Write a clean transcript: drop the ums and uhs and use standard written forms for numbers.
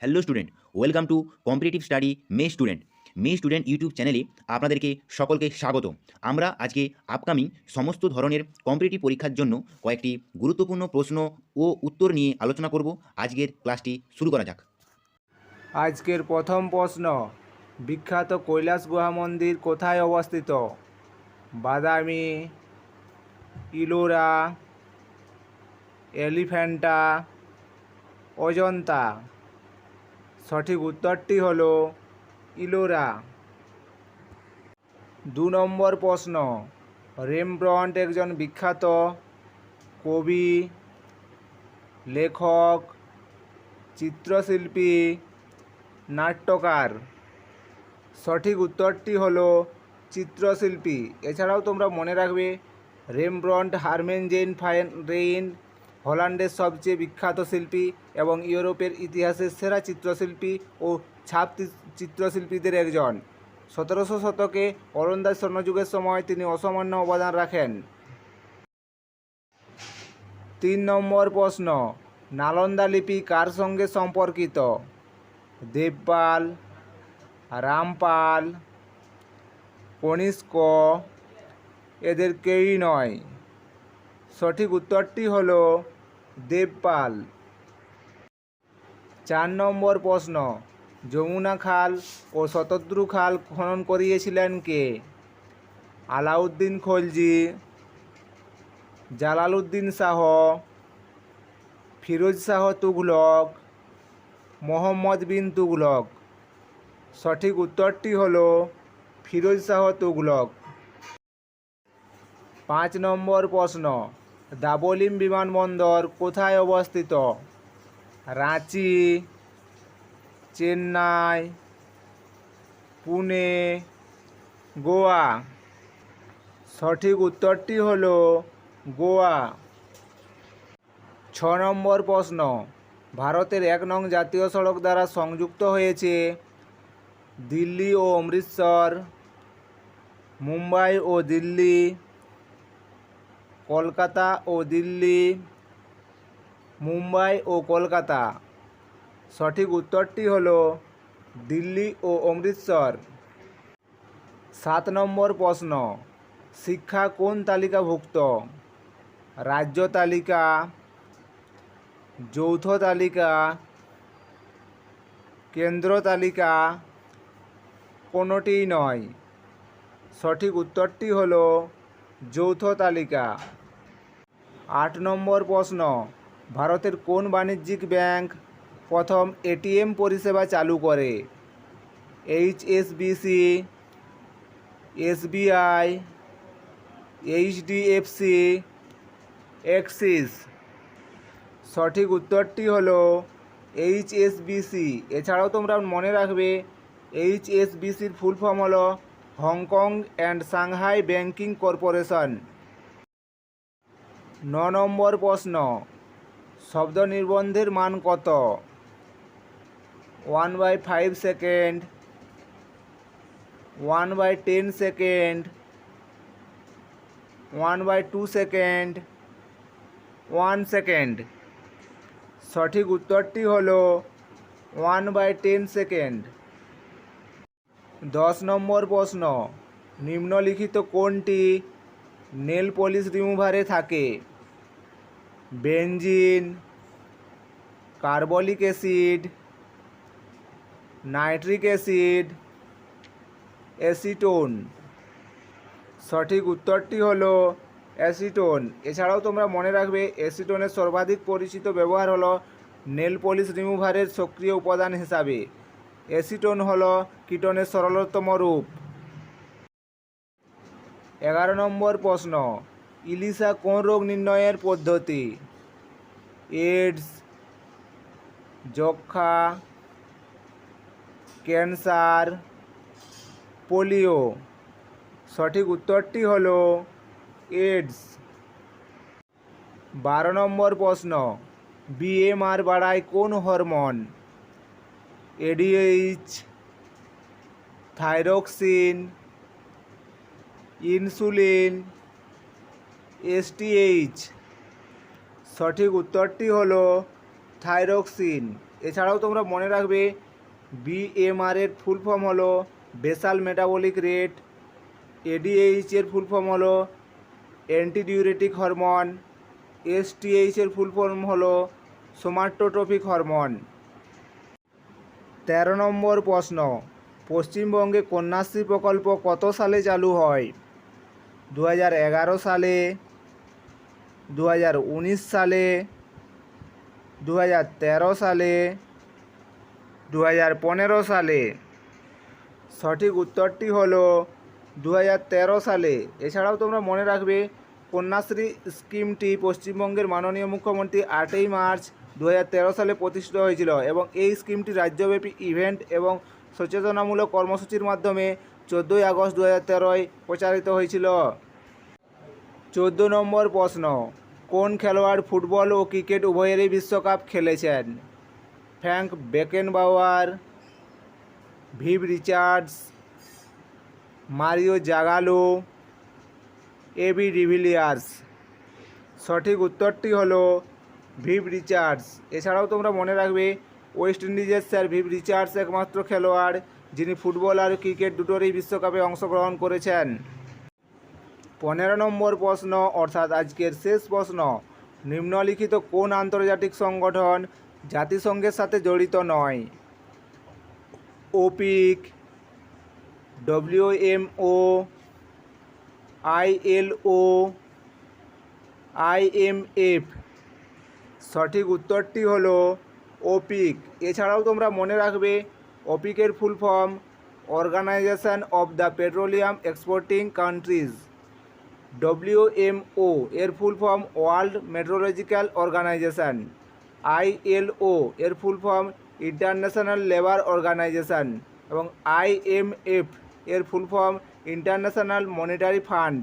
Hello student, welcome to competitive study May student YouTube চ্যানেলে আপনাদেরকে সকলকে স্বাগত। আমরা আজকে আপকামিং সমস্ত ধরনের কম্পিটিটিভ পরীক্ষার জন্য কয়েকটি গুরুত্বপূর্ণ প্রশ্ন ও উত্তর নিয়ে আলোচনা করব। আজকের ক্লাসটি শুরু করা যাক। আজকের প্রথম প্রশ্ন, বিখ্যাত কৈলাস গুহা মন্দির কোথায় অবস্থিত? বাদামি, ইলোরা, এলিফ্যান্টা, অজন্তা। সঠিক উত্তরটি হল ইলোরা। 2 নম্বর প্রশ্ন, রেমব্রন্ট একজন বিখ্যাত কবি, লেখক, চিত্রশিল্পী, নাট্যকার। সঠিক উত্তরটি হলো চিত্রশিল্পী। এছাড়াও তোমরা মনে রাখবে রেমব্রন্ট হারমেনজেন ফান রেইন হল্যান্ডের সবচেয়ে বিখ্যাত শিল্পী এবং ইউরোপের ইতিহাসের সেরা চিত্রশিল্পী ও ছাপ চিত্রশিল্পীদের একজন। 1700 শতকে ওলন্দাজ স্বর্ণযুগের সময় তিনি অসামান্য অবদান রাখেন। 3 নম্বর প্রশ্ন, নালন্দা লিপি কার সঙ্গে সম্পর্কিত? দেবপাল, রামপাল, কনিষ্ক, এদের কেউই নয়। সঠিক উত্তরটি হল দেবপাল। 4 নম্বর প্রশ্ন, যমুনা খাল ও শতদ্রু খাল খনন করিয়েছিলেন কে? আলাউদ্দিন খলজি, জালালউদ্দিন শাহ, ফিরোজ শাহ তুগলক, মোহাম্মদ বিন তুগলক। সঠিক উত্তরটি হল ফিরোজ শাহ তুগলক। 5 নম্বর প্রশ্ন, দাবলিম বিমানবন্দর কোথায় অবস্থিত? রাঁচি, চেন্নাই, পুনে, গোয়া। সঠিক উত্তরটি হল গোয়া। 6 নম্বর প্রশ্ন, ভারতের 1 নং জাতীয় সড়ক দ্বারা সংযুক্ত হয়েছে দিল্লি ও অমৃতসর, মুম্বাই ও দিল্লি, কলকাতা ও দিল্লি, মুম্বাই ও কলকাতা। সঠিক উত্তরটি হল দিল্লি ও অমৃতসর। 7 নম্বর প্রশ্ন, শিক্ষা কোন তালিকাভুক্ত? রাজ্য তালিকা, যৌথ তালিকা, কেন্দ্র তালিকা, কোনোটিই নয়। সঠিক উত্তরটি হল যৌথ তালিকা। 8 নম্বর প্রশ্ন, ভারতের কোন বাণিজ্যিক ব্যাংক প্রথম এটিএম পরিষেবা চালু করে? HSBC, SBI, HDFC, Axis. সঠিক উত্তরটি হল এইচএসবিসি। এছাড়াও তোমরা মনে রাখবে এইচএসবিসির ফুল ফর্ম হল Hong Kong and Shanghai banking corporation. 9 নম্বর প্রশ্ন, শব্দ নির্বন্ধের মান কত? 1/5 সেকেন্ড, 1/10 সেকেন্ড, 1/2 সেকেন্ড, 1 সেকেন্ড। সঠিক উত্তরটি হল 1/10 সেকেন্ড। 10 নম্বর প্রশ্ন, নিম্নলিখিত কোনটি নেল পলিশ রিমুভারে থাকে? Benzene, carbolic acid, nitric acid, acetone. সঠিক উত্তরটি হল অ্যাসিটোন। এছাড়াও তোমরা মনে রাখবে অ্যাসিটোনের সর্বাধিক পরিচিত ব্যবহার হলো নেল পলিশ রিমুভারের সক্রিয় উপাদান হিসাবে। অ্যাসিটোন হল কিটোনের সরলতম রূপ। 11 নম্বর প্রশ্ন, ইলিশা কোন রোগ নির্ণয়ের পদ্ধতি? এইডস, যক্ষ্মা, ক্যান্সার, পোলিও। সঠিক উত্তরটি হল এইডস। 12 নম্বর প্রশ্ন, বিএমআর বাড়ায় কোন hormone? ADH, thyroxine, insulin, STH. সঠিক উত্তরটি হল থাইরক্সিন। এছাড়াও তোমরা মনে রাখবে BMR এর ফুল ফর্ম হলো বেসাল মেটাবলিক রেট, ADH এর ফুল ফর্ম হলো অ্যান্টিডিউরেটিক হরমোন, STH এর ফুল ফর্ম হলো সোমাটোট্রপিক হরমোন। 13 নম্বর প্রশ্ন, পশ্চিমবঙ্গে কন্যাশ্রী প্রকল্প কত সালে চালু হয়? 2011 সালে, 2019 সালে, 2013 সালে, 2015 সালে? সঠিক উত্তরটি হলো 2013 সালে। এছাড়াও তোমরা মনে রাখবে কন্যাশ্রী স্কিমটি পশ্চিমবঙ্গের মাননীয় মুখ্যমন্ত্রী 8ই মার্চ 2013 সালে প্রতিষ্ঠিত হয়েছিল এবং এই স্কিমটি রাজ্যব্যাপী ইভেন্ট এবং সচেতনামূলক কর্মসূচির মাধ্যমে 14ই আগস্ট 2013 প্রচারিত হয়েছিল। 14 নম্বর প্রশ্ন, কোন খেলোয়াড় ফুটবল ও ক্রিকেট উভয়েরই বিশ্বকাপ খেলেছেন? Franz Beckenbauer, Viv Richards, Mario Zagallo, AB de Villiers? সঠিক উত্তরটি হলো ভিভ রিচার্ডস। এছাড়াও তোমরা মনে রাখবে ওয়েস্ট ইন্ডিজের স্যার ভিভ রিচার্ডস একমাত্র খেলোয়াড় যিনি ফুটবল আর ক্রিকেট দুটোরই বিশ্বকাপে অংশগ্রহণ করেছেন। 15 নম্বর প্রশ্ন অর্থাৎ আজকের শেষ প্রশ্ন, নিম্নলিখিত কোন আন্তর্জাতিক সংগঠন জাতিসংঘের সাথে জড়িত নয়? ওপিক, WMO, ILO, IMF? সঠিক উত্তরটি হলো ওপিক। এছাড়াও তোমরা মনে রাখবে ওপিকের full form organisation of the petroleum exporting countries. WMO এর full form world meteorological organisation. ILO এর full form international labour organisation এবং IMF এর full form international monetary fund.